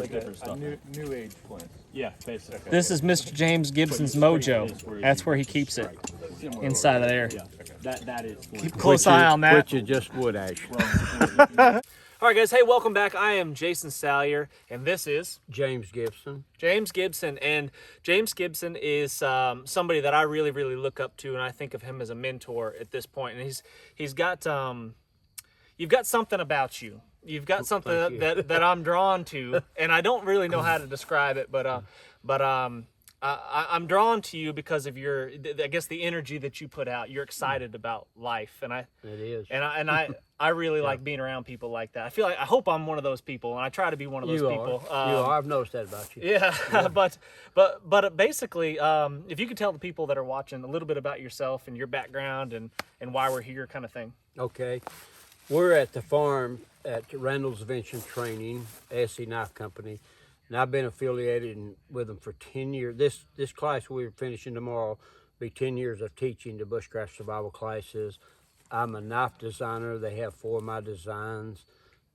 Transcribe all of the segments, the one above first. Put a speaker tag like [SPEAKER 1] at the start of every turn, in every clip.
[SPEAKER 1] like different stuff. New age flint. Yeah, basically. Okay.
[SPEAKER 2] This is Mr. James Gibson's mojo. That's where he keeps it, inside of there.
[SPEAKER 1] Yeah, that is.
[SPEAKER 2] Keep a close eye on that.
[SPEAKER 3] Which is just wood ash.
[SPEAKER 2] All right, guys. Hey, welcome back. I am Jason Salyer, and this is
[SPEAKER 3] James Gibson.
[SPEAKER 2] James Gibson, and James Gibson is somebody that I really, really look up to, and I think of him as a mentor at this point. And he's got you've got something about you. You've got something that I'm drawn to, and I don't really know how to describe it, but I'm drawn to you because of your, I guess, the energy that you put out. You're excited about life, and it
[SPEAKER 3] is.
[SPEAKER 2] I really like being around people like that. I hope I'm one of those people, and I try to be one of those people.
[SPEAKER 3] You are. I've noticed that about you.
[SPEAKER 2] Yeah, but basically, if you could tell the people that are watching a little bit about yourself and your background and why we're here, kind of thing. Okay,
[SPEAKER 3] we're at the farm at Randall's Invention Training, SE Knife Company. And I've been affiliated with them for 10 years. This class we're finishing tomorrow will be 10 years of teaching the Bushcraft survival classes. I'm a knife designer. They have 4 of my designs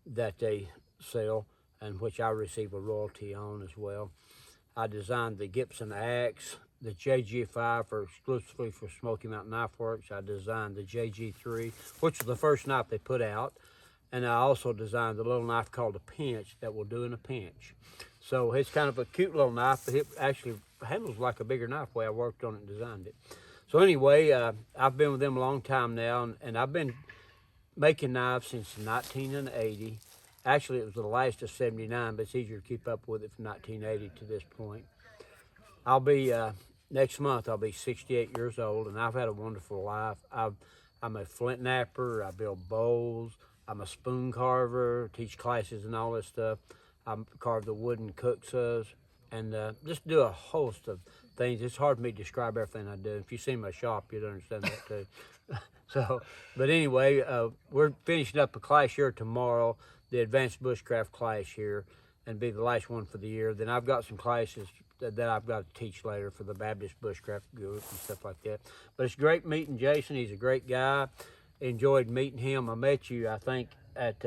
[SPEAKER 3] that they sell, and which I receive a royalty on as well. I designed the Gibson axe, the JG5 exclusively for Smoky Mountain Knife Works. I designed the JG3, which was the first knife they put out. And I also designed a little knife called a pinch that will do in a pinch. So it's kind of a cute little knife, but it actually handles like a bigger knife the way I worked on it and designed it. So anyway, I've been with them a long time now, and I've been making knives since 1980. Actually, it was the last of 79, but it's easier to keep up with it from 1980 to this point. I'll be, next month, I'll be 68 years old, and I've had a wonderful life. I'm a flint knapper, I build bowls, I'm a spoon carver, teach classes and all this stuff. I carve the wooden cooksaws and just do a host of things. It's hard for me to describe everything I do. If you see my shop, you'd understand that too. But anyway, we're finishing up a class here tomorrow, the Advanced Bushcraft class here, and be the last one for the year. Then I've got some classes that I've got to teach later for the Baptist Bushcraft group and stuff like that. But it's great meeting Jason. He's a great guy. Enjoyed meeting him. I met you, I think, at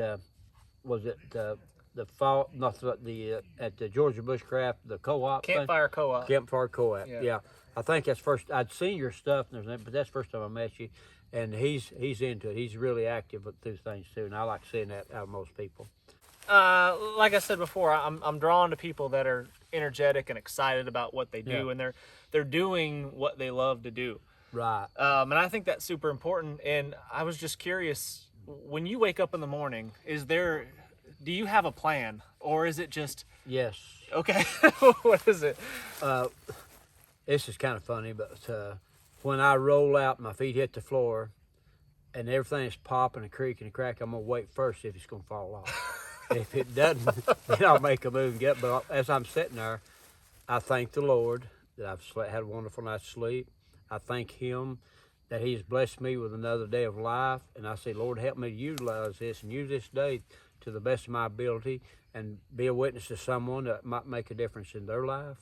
[SPEAKER 3] was it the fall? Not the at the Georgia Bushcraft, the co-op.
[SPEAKER 2] Campfire Co-op.
[SPEAKER 3] Campfire Co-op. Yeah. I think that's first. I'd seen your stuff, but that's the first time I met you. And he's into it. He's really active through things too, and I like seeing that out of most people.
[SPEAKER 2] Like I said before, I'm drawn to people that are energetic and excited about what they do, and they're doing what they love to do.
[SPEAKER 3] Right.
[SPEAKER 2] And I think that's super important. And I was just curious, when you wake up in the morning, do you have a plan, or is it just?
[SPEAKER 3] Yes.
[SPEAKER 2] Okay. What is it?
[SPEAKER 3] This is kind of funny, but when I roll out, my feet hit the floor, and everything is popping and creaking and cracking, I'm gonna wait first if it's gonna fall off. If it doesn't, then I'll make a move and get. But as I'm sitting there, I thank the Lord that I've had a wonderful night's sleep. I thank him that he's blessed me with another day of life. And I say, Lord, help me to utilize this and use this day to the best of my ability and be a witness to someone that might make a difference in their life.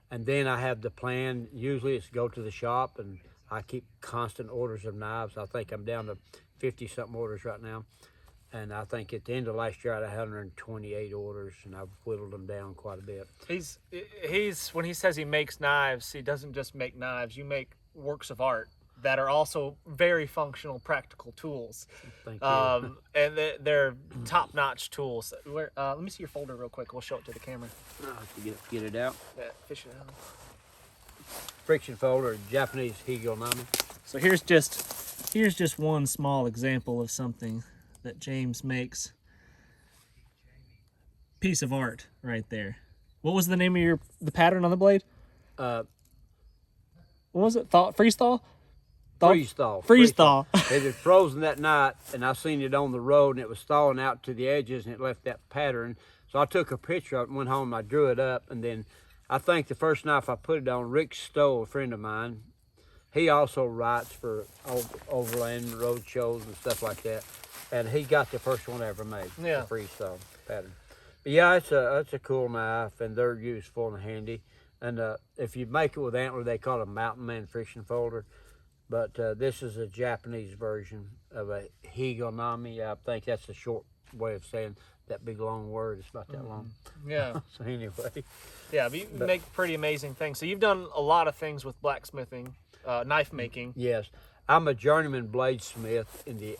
[SPEAKER 3] And then I have the plan. Usually it's go to the shop, and I keep constant orders of knives. I think I'm down to 50-something orders right now. And I think at the end of last year I had 128 orders, and I've whittled them down quite a bit.
[SPEAKER 2] He's when he says he makes knives, he doesn't just make knives. You make works of art that are also very functional, practical tools.
[SPEAKER 3] Thank you.
[SPEAKER 2] And they're top-notch tools. Let me see your folder real quick. We'll show it to the camera.
[SPEAKER 3] To get it out.
[SPEAKER 2] Yeah, fish it out.
[SPEAKER 3] Friction folder, Japanese higonami.
[SPEAKER 2] So here's just one small example of something that James makes. Piece of art right there. What was the name of the pattern on the blade?
[SPEAKER 3] What
[SPEAKER 2] was it? Freeze thaw?
[SPEAKER 3] Freeze thaw.
[SPEAKER 2] Freeze thaw.
[SPEAKER 3] It had frozen that night, and I seen it on the road, and it was thawing out to the edges, and it left that pattern. So I took a picture of it and went home, and I drew it up, and then I think the first knife I put it on, Rick Stowe, a friend of mine, he also writes for overland road shows and stuff like that, and he got the first one I ever made, the freeze thaw pattern. But yeah, it's a cool knife, and they're useful and handy. And if you make it with antler, they call it a mountain man friction folder. But this is a Japanese version of a higonami. I think that's a short way of saying that big long word. It's about that long.
[SPEAKER 2] Yeah.
[SPEAKER 3] So anyway,
[SPEAKER 2] Yeah, but you make pretty amazing things. So you've done a lot of things with blacksmithing, knife making.
[SPEAKER 3] yes, I'm a Journeyman Bladesmith in the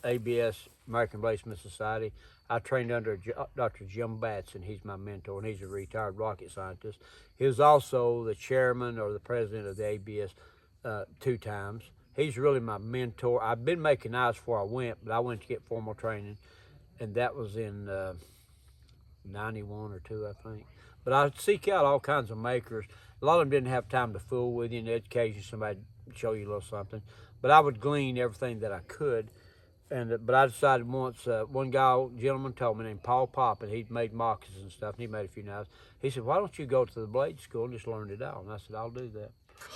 [SPEAKER 3] ABS, American Bladesmith Society. I trained under Dr. Jim Batson. He's my mentor, and he's a retired rocket scientist. He was also the chairman or the president of the ABS 2 times. He's really my mentor. I've been making knives before I went, but I went to get formal training, and that was in 91 or 2, I think. But I seek out all kinds of makers. A lot of them didn't have time to fool with you, and occasionally somebody would show you a little something. But I would glean everything that I could. But I decided once, one gentleman told me named Paul Poppin, he'd made moccasins and stuff, and he made a few knives. He said, why don't you go to the blade school and just learn it out? And I said, I'll do that.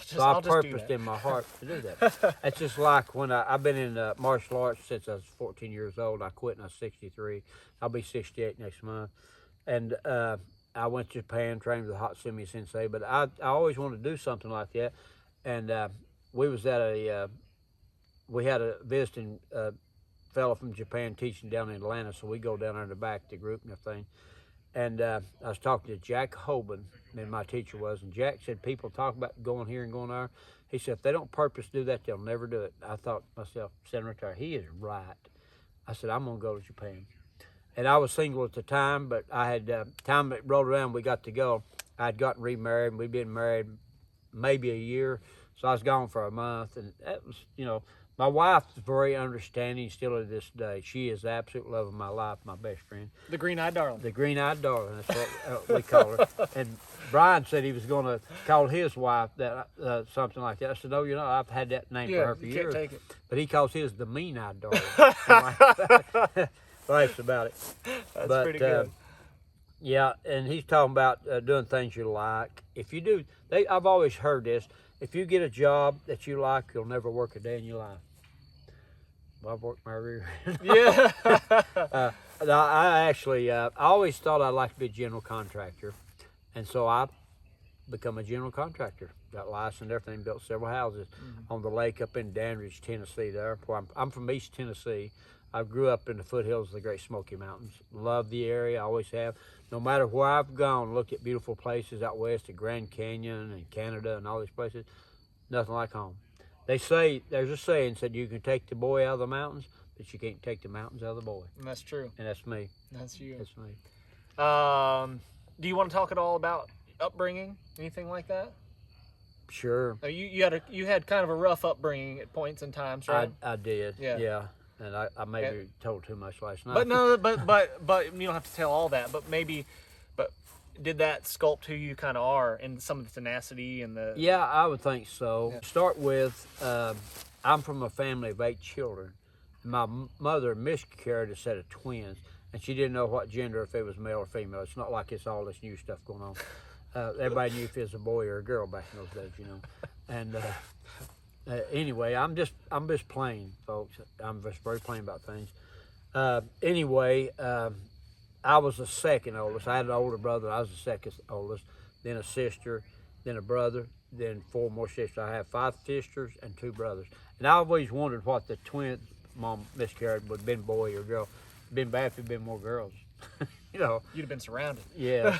[SPEAKER 3] So I purposed in my heart to do that. It's just like when I've been in martial arts since I was 14 years old. I quit when I was 63. I'll be 68 next month. And I went to Japan, trained with Hatsumi Sensei, but I always wanted to do something like that. And we was at we had a visiting fellow from Japan teaching down in Atlanta, so we go down there in the back, the group and everything. And I was talking to Jack Hoban, and my teacher was, and Jack said, people talk about going here and going there. He said, if they don't purpose do that, they'll never do it. I thought to myself, Senator, he is right. I said, I'm going to go to Japan. And I was single at the time, but I had, time that rolled around, we got to go. I had gotten remarried, and we'd been married maybe a year, so I was gone for a month, and that was, my wife is very understanding still to this day. She is the absolute love of my life, my best friend.
[SPEAKER 2] The green-eyed darling.
[SPEAKER 3] The green-eyed darling, that's what we call her. And Brian said he was going to call his wife that something like that. I said, no, I've had that name for her for years.
[SPEAKER 2] Can't take it.
[SPEAKER 3] But he calls his the mean-eyed darling. Laughs about it.
[SPEAKER 2] That's pretty good.
[SPEAKER 3] Yeah, and he's talking about doing things you like. If you do, I've always heard this. If you get a job that you like, you'll never work a day in your life. Well, I've worked my rear.
[SPEAKER 2] Yeah.
[SPEAKER 3] I actually, I always thought I'd like to be a general contractor. And so I become a general contractor. Got licensed and everything, built several houses on the lake up in Dandridge, Tennessee there. I'm from East Tennessee. I grew up in the foothills of the Great Smoky Mountains. Love the area, I always have. No matter where I've gone, looked at beautiful places out west, the Grand Canyon and Canada and all these places, nothing like home. They say, there's a saying said you can take the boy out of the mountains, but you can't take the mountains out of the boy.
[SPEAKER 2] And that's true.
[SPEAKER 3] And that's me.
[SPEAKER 2] That's you.
[SPEAKER 3] That's me.
[SPEAKER 2] Do you want to talk at all about upbringing, anything like that?
[SPEAKER 3] Sure.
[SPEAKER 2] You had kind of a rough upbringing at points and times, right?
[SPEAKER 3] I did.
[SPEAKER 2] Yeah.
[SPEAKER 3] And I maybe told too much last night.
[SPEAKER 2] But no, but you don't have to tell all that. But did that sculpt who you kind of are and some of the tenacity and the?
[SPEAKER 3] Yeah, I would think so.
[SPEAKER 2] Yeah.
[SPEAKER 3] Start with, I'm from a family of 8 children. My mother miscarried a set of twins, and she didn't know what gender, if it was male or female. It's not like it's all this new stuff going on. Everybody knew if it was a boy or a girl back in those days, And anyway, I'm just plain, folks. I'm just very plain about things. Anyway, I was the second oldest. I had an older brother. I was the second oldest. Then a sister, then a brother, then 4 more sisters. I have 5 sisters and 2 brothers. And I always wondered what the twin mom miscarried would have been boy or girl. It'd been bad if it'd been more girls.
[SPEAKER 2] You'd have been surrounded.
[SPEAKER 3] Yeah.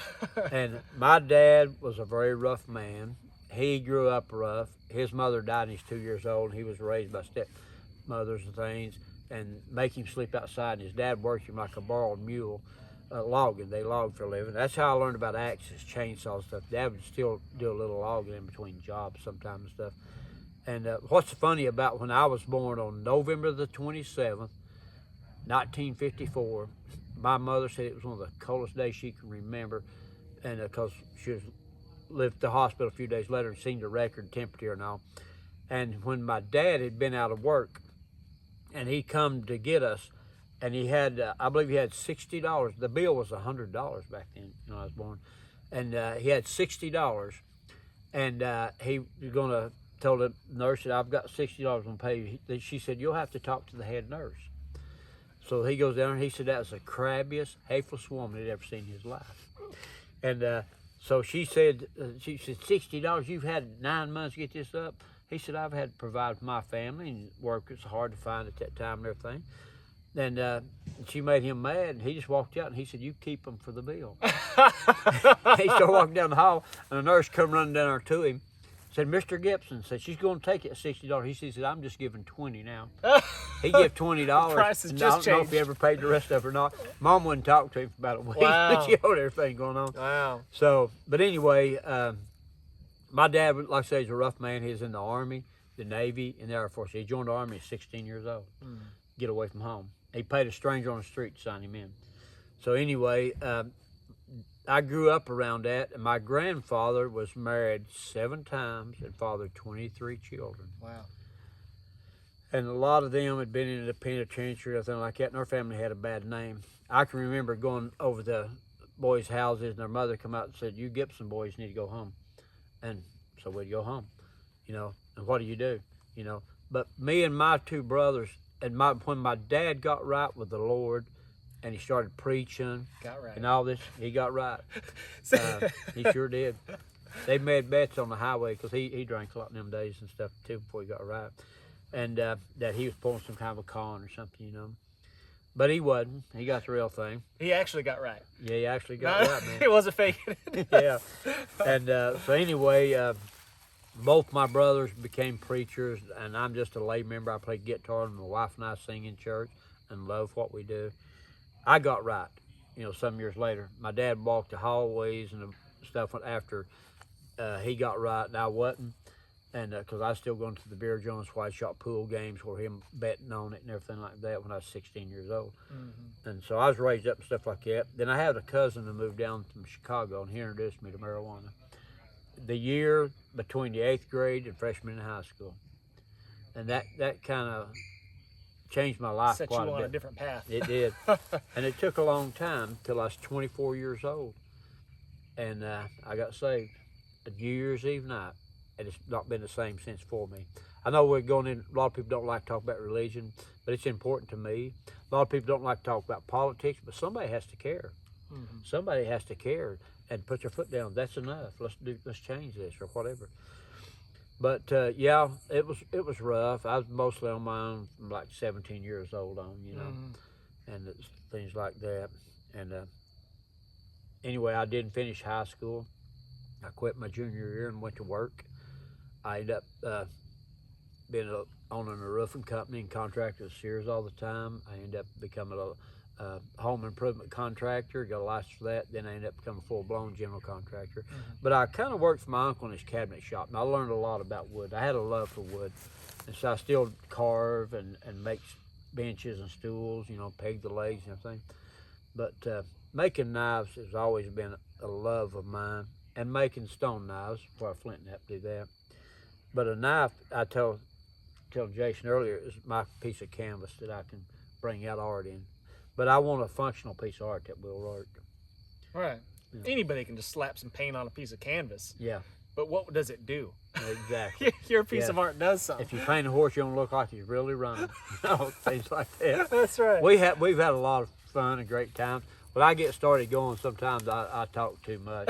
[SPEAKER 3] And my dad was a very rough man. He grew up rough. His mother died when he was 2 years old. And he was raised by stepmothers and things, and make him sleep outside. And his dad worked him like a borrowed mule, logging. They logged for a living. That's how I learned about axes, chainsaws, stuff. Dad would still do a little logging in between jobs sometimes and stuff. And what's funny about when I was born on November the 27th, 1954, my mother said it was one of the coldest days she can remember, and because she lived at the hospital a few days later and seen the record temperature and all. And when my dad had been out of work, and he come to get us, and he had, I believe he had $60. The bill was $100 back then when I was born, and he had $60, and he was going to tell the nurse that I've got $60 I'm going to pay you. She said, you'll have to talk to the head nurse. So he goes down and he said that was the crabbiest, hatefulest woman he'd ever seen in his life. And so she said, $60, you've had 9 months to get this up? He said, I've had to provide for my family and work. It's hard to find at that time and everything. And she made him mad, and he just walked out, and he said, "You keep them for the bill." He started walking down the hall, and a nurse come running down there to him, said, "Mr. Gibson," said, "she's going to take it at $60." He said, "I'm just giving 20 now." He gave $20.
[SPEAKER 2] Price has
[SPEAKER 3] and
[SPEAKER 2] just
[SPEAKER 3] I don't know if he ever paid the rest of it or not. Mom wouldn't talk to him for about a week.
[SPEAKER 2] Wow.
[SPEAKER 3] She owed everything going on.
[SPEAKER 2] Wow.
[SPEAKER 3] So, but anyway, my dad, like I say, is a rough man. He was in the Army, the Navy, and the Air Force. He joined the Army at 16 years old. Get away from home. He paid a stranger on the street to sign him in. So anyway, I grew up around that, and my grandfather was married 7 times and fathered 23 children.
[SPEAKER 2] Wow.
[SPEAKER 3] And a lot of them had been in the penitentiary or something like that, and our family had a bad name. I can remember going over the boys' houses, and their mother come out and said, "You Gibson boys need to go home." And so we'd go home, and what do you do, But me and my 2 brothers, and when my dad got right with the Lord, and he started preaching
[SPEAKER 2] Got right.
[SPEAKER 3] and all this, he got right. He sure did. They made bets on the highway because he drank a lot in them days and stuff too before he got right. And that he was pulling some kind of a con or something, But he wasn't. He got the real thing.
[SPEAKER 2] He actually got right.
[SPEAKER 3] Yeah, he actually got right, man.
[SPEAKER 2] He wasn't faking it.
[SPEAKER 3] Yeah. And so anyway, both my brothers became preachers, and I'm just a lay member. I play guitar, and my wife and I sing in church and love what we do. I got right, some years later. My dad walked the hallways and stuff after he got right, and I wasn't. And because I was still going to the Beer Jones White Shot pool games where him betting on it and everything like that when I was 16 years old. And so I was raised up and stuff like that. Then I had a cousin who moved down from Chicago, and he introduced me to marijuana. The year between the 8th grade and freshman in high school. And that kind of changed my life
[SPEAKER 2] Set
[SPEAKER 3] quite
[SPEAKER 2] you
[SPEAKER 3] a
[SPEAKER 2] on
[SPEAKER 3] bit.
[SPEAKER 2] a different path.
[SPEAKER 3] It did. And it took a long time till I was 24 years old. And I got saved a New Year's Eve night. And it's not been the same since for me. I know we're going in, a lot of people don't like to talk about religion, but it's important to me. A lot of people don't like to talk about politics, but somebody has to care. Somebody has to care and put your foot down. That's enough. Let's change this or whatever. But yeah, it was rough. I was mostly on my own from like 17 years old on, and it's things like that. And anyway, I didn't finish high school. I quit my junior year and went to work. I ended up owning a roofing company and contractor with Sears all the time. I ended up becoming a home improvement contractor, got a license for that. Then I ended up becoming a full-blown general contractor. But I kind of worked for my uncle in his cabinet shop, and I learned a lot about wood. I had a love for wood, and so I still carve and make benches and stools, peg the legs and everything. But making knives has always been a love of mine, and making stone knives before I flint and have to do that. But a knife, I told Jason earlier, is my piece of canvas that I can bring out art in. But I want a functional piece of art that will work.
[SPEAKER 2] Right. Anybody can just slap some paint on a piece of canvas.
[SPEAKER 3] Yeah.
[SPEAKER 2] But what does it do?
[SPEAKER 3] Exactly.
[SPEAKER 2] Your piece of art does something.
[SPEAKER 3] If you paint a horse, you don't look like he's really running. Things like that.
[SPEAKER 2] That's right.
[SPEAKER 3] We've had a lot of fun and great times. When I get started going, sometimes I talk too much.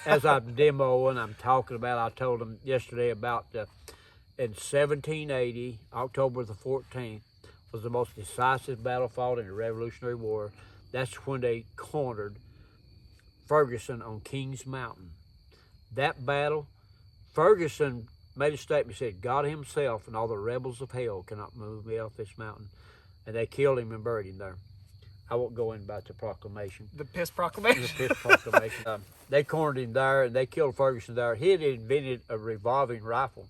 [SPEAKER 3] As I'm demoing, I'm talking about, I told them yesterday about in 1780, October the 14th, was the most decisive battle fought in the Revolutionary War. That's when they cornered Ferguson on Kings Mountain. That battle, Ferguson made a statement, said, "God himself and all the rebels of hell cannot move me off this mountain." And they killed him and buried him there. I won't go in about the proclamation.
[SPEAKER 2] The piss proclamation?
[SPEAKER 3] The piss proclamation. They cornered him there, and they killed Ferguson there. He had invented a revolving rifle.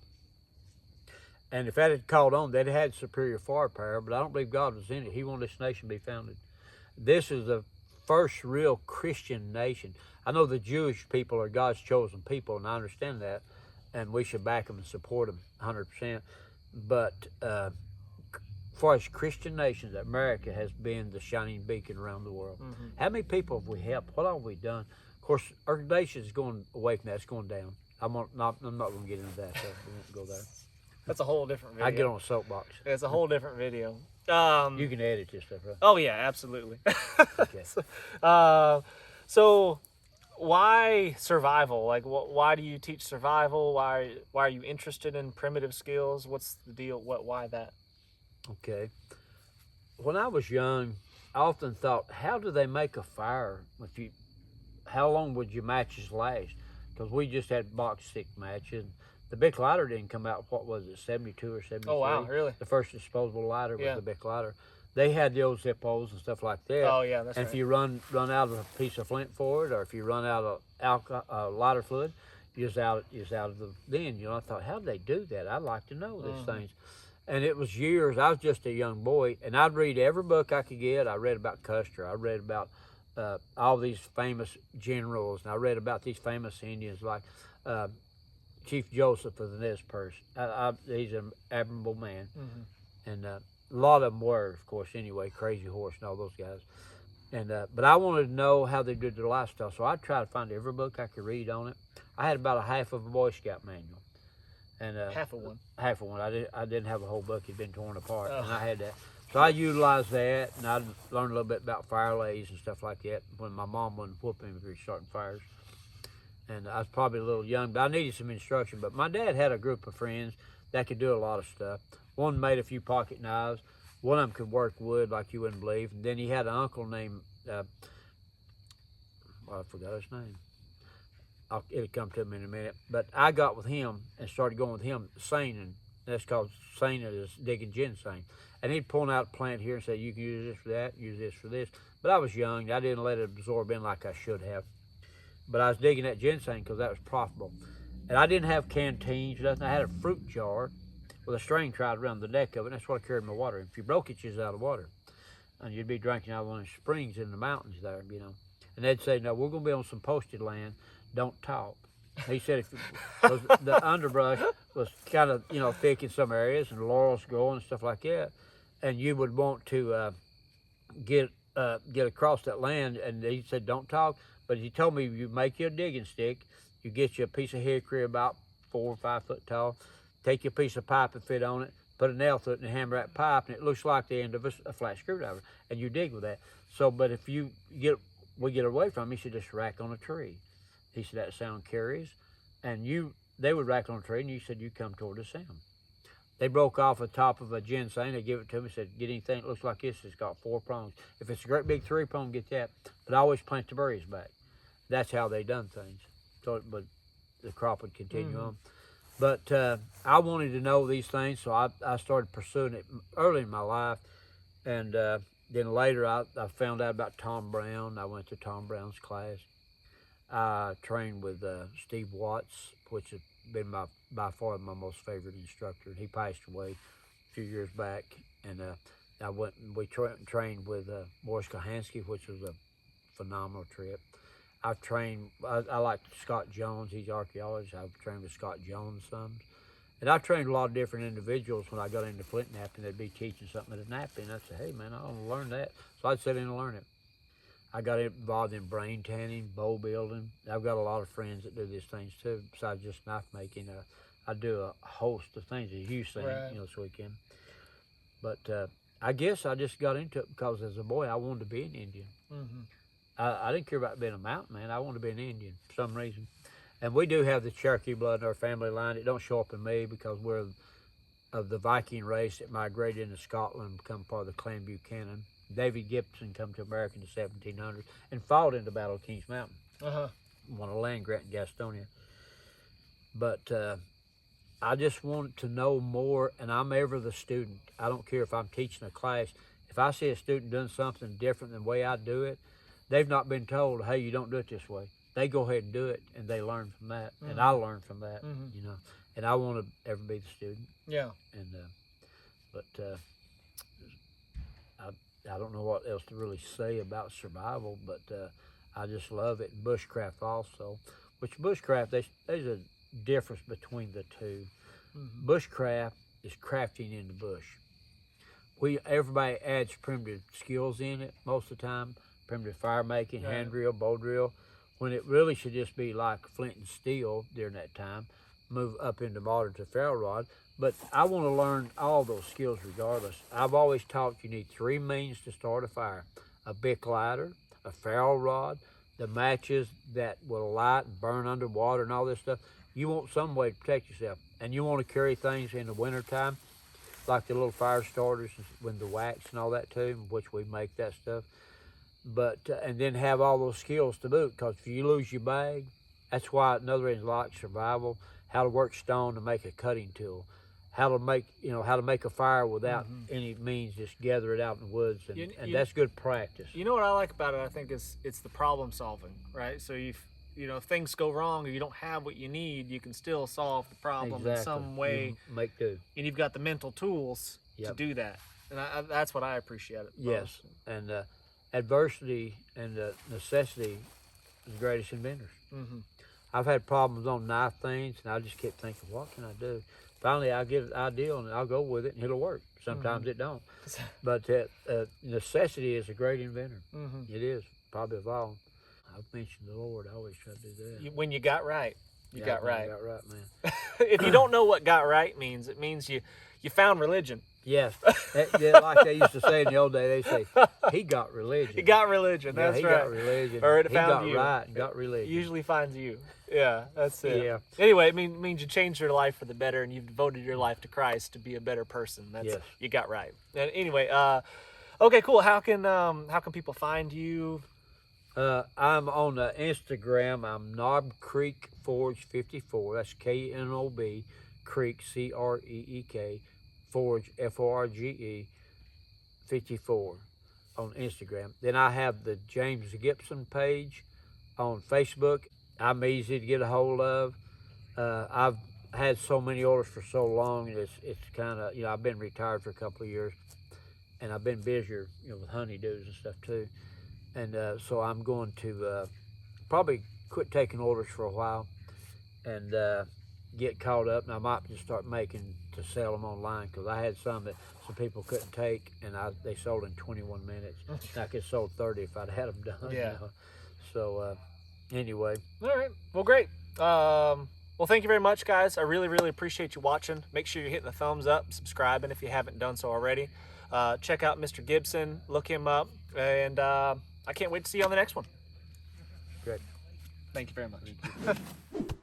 [SPEAKER 3] And if that had caught on, they'd had superior firepower, but I don't believe God was in it. He wanted this nation to be founded. This is the first real Christian nation. I know the Jewish people are God's chosen people, and I understand that, and we should back them and support them 100%. But as far as Christian nations, America has been the shining beacon around the world. How many people have we helped? What have we done? Of course, our nation is going away from that. It's going down. I'm not going to get into that, so we won't go there.
[SPEAKER 2] That's a whole different video.
[SPEAKER 3] I get on a soapbox.
[SPEAKER 2] It's a whole different video.
[SPEAKER 3] You can edit this stuff, right?
[SPEAKER 2] Oh, yeah, absolutely.
[SPEAKER 3] Okay.
[SPEAKER 2] So why survival? Like, why do you teach survival? Why are you interested in primitive skills? What's the deal? Why that?
[SPEAKER 3] Okay. when I was young, I often thought, how do they make a fire? How long would your matches last? Because we just had box stick matches. The Bic lighter didn't come out, what was it, 72 or 73?
[SPEAKER 2] Oh, wow, really?
[SPEAKER 3] The first disposable lighter was
[SPEAKER 2] Yeah.
[SPEAKER 3] the Bic lighter. They had the old Zippos and stuff like that.
[SPEAKER 2] Oh, yeah, that's
[SPEAKER 3] and
[SPEAKER 2] right.
[SPEAKER 3] if you run out of a piece of flint for it, or if you run out of lighter fluid, you're out of the bin. I thought, how do they do that? I'd like to know these things. And it was years. I was just a young boy, and I'd read every book I could get. I read about Custer. I read about all these famous generals, and I read about these famous Indians like Chief Joseph of the Nez Perce. He's an admirable man, and a lot of them were, of course, anyway, Crazy Horse and all those guys. And but I wanted to know how they did their lifestyle, so I tried to find every book I could read on it. I had about a half of a Boy Scout manual, and
[SPEAKER 2] Half of one.
[SPEAKER 3] half of one. I didn't have a whole book; it'd been torn apart, and I had that. So I utilized that, and I learned a little bit about fire lays and stuff like that when my mom wasn't whooping me for starting fires. And I was probably a little young, but I needed some instruction. But my dad had a group of friends that could do a lot of stuff. One made a few pocket knives. One of them could work wood like you wouldn't believe. And then he had an uncle named, I forgot his name. It'll come to me in a minute. But I got with him and started going with him seining. That's called seining, is digging ginseng. And he'd point out a plant here and say, you can use this for that, use this for this. But I was young. I didn't let it absorb in like I should have. But I was digging that ginseng because that was profitable. And I didn't have canteens, nothing. I had a fruit jar with a string tied around the neck of it, and that's what I carried my water in. If you broke it, you was out of water. And you'd be drinking out of one of the springs in the mountains there, And they'd say, no, we're going to be on some posted land. Don't talk. He said because the underbrush was kind of, thick in some areas, and laurels growing and stuff like that. And you would want to get across that land, and he said, don't talk. But he told me, you make you a digging stick, you get you a piece of hickory about 4 or 5 foot tall, take your piece of pipe and fit on it, put a nail through it and hammer that pipe, and it looks like the end of a flat screwdriver, and you dig with that. So, but if we get away from him, he said, just rack on a tree. He said, that sound carries, and they would rack on a tree, and you said, you come toward the sound. They broke off the top of a ginseng. They give it to me, said, get anything that looks like this. It's got 4 prongs. If it's a great big 3-prong, get that. But I always plant the berries back. That's how they done things. So, but the crop would continue on. But I wanted to know these things, so I started pursuing it early in my life. And then later I found out about Tom Brown. I went to Tom Brown's class. I trained with Steve Watts, which has been by far my most favorite instructor. He passed away a few years back. And we trained with Boris Kohansky, which was a phenomenal trip. I've trained, I like Scott Jones, he's an archaeologist. I've trained with Scott Jones some. And I've trained a lot of different individuals. When I got into flint napping, they'd be teaching something at a napping. I'd say, hey man, I want to learn that. So I'd sit in and learn it. I got involved in brain tanning, bow building. I've got a lot of friends that do these things too, besides just knife making. I do a host of things, as you seen, this weekend. But I guess I just got into it because as a boy, I wanted to be an Indian. I didn't care about being a mountain man. I wanted to be an Indian for some reason. And we do have the Cherokee blood in our family line. It don't show up in me because we're of the Viking race that migrated into Scotland and become part of the Clan Buchanan. David Gibson come to America in the 1700s and fought in the Battle of Kings Mountain. Won a land grant in Gastonia. But I just want to know more, and I'm ever the student. I don't care if I'm teaching a class. If I see a student doing something different than the way I do it, they've not been told, hey, you don't do it this way. They go ahead and do it, and they learn from that, and I learn from that, And I want to ever be the student.
[SPEAKER 2] Yeah.
[SPEAKER 3] And I don't know what else to really say about survival, but I just love it. And bushcraft also, which bushcraft, there's a difference between the two. Bushcraft is crafting in the bush. Everybody adds primitive skills in it most of the time. Primitive fire making, hand drill, bow drill, when it really should just be like flint and steel during that time, move up into modern to ferro rod. But I want to learn all those skills regardless. I've always taught you need 3 means to start a fire: a Bic lighter, a ferro rod, the matches that will light and burn underwater and all this stuff. You want some way to protect yourself. And you want to carry things in the wintertime. like the little fire starters with the wax and all that too, which we make that stuff. But and then have all those skills to boot, because if you lose your bag, that's why another reason like survival, how to work stone to make a cutting tool, how to make a fire without any means, just gather it out in the woods, and that's good practice.
[SPEAKER 2] You know what I like about it? I think it's the problem solving, right? So if things go wrong or you don't have what you need, you can still solve the problem in some way.
[SPEAKER 3] Make do.
[SPEAKER 2] And you've got the mental tools to do that, and that's what I appreciate it most.
[SPEAKER 3] Yes, and adversity and necessity is the greatest inventors. I've had problems on knife things, and I just kept thinking, what can I do? Finally, I get an idea, and I'll go with it, and it'll work. Sometimes it don't. But necessity is a great inventor. It is, probably of all. I've mentioned the Lord. I always try to do that.
[SPEAKER 2] When you got right, you got right.
[SPEAKER 3] You got right, man.
[SPEAKER 2] If you don't know what got right means, it means you found religion.
[SPEAKER 3] Yes, like they used to say in the old day, they say, he got religion.
[SPEAKER 2] He got religion, that's
[SPEAKER 3] he
[SPEAKER 2] right.
[SPEAKER 3] Got religion.
[SPEAKER 2] Or it
[SPEAKER 3] he
[SPEAKER 2] found
[SPEAKER 3] got
[SPEAKER 2] you.
[SPEAKER 3] right and got religion.
[SPEAKER 2] It usually finds you. Yeah, that's it.
[SPEAKER 3] Yeah.
[SPEAKER 2] Anyway, it means you changed your life for the better, and you've devoted your life to Christ to be a better person. That's You got right. And anyway, okay, cool. How can people find you?
[SPEAKER 3] I'm on Instagram. I'm Knob Creek Forge 54. That's KNOB Creek CREEK Forge FORGE 54 on Instagram. Then I have the James Gibson page on Facebook. I'm easy to get a hold of. I've had so many orders for so long. It's kind of, I've been retired for a couple of years, and I've been busier, with honeydews and stuff too. And so I'm going to probably quit taking orders for a while and get caught up. And I might just start making to sell them online, because I had some that some people couldn't take, and they sold in 21 minutes. I could have sold 30 if I'd had them done.
[SPEAKER 2] Yeah.
[SPEAKER 3] So anyway.
[SPEAKER 2] All right. Well, great. Well, thank you very much, guys. I really, really appreciate you watching. Make sure you're hitting the thumbs up, subscribing if you haven't done so already. Check out Mr. Gibson. Look him up. And I can't wait to see you on the next one.
[SPEAKER 3] Great.
[SPEAKER 2] Thank you very much.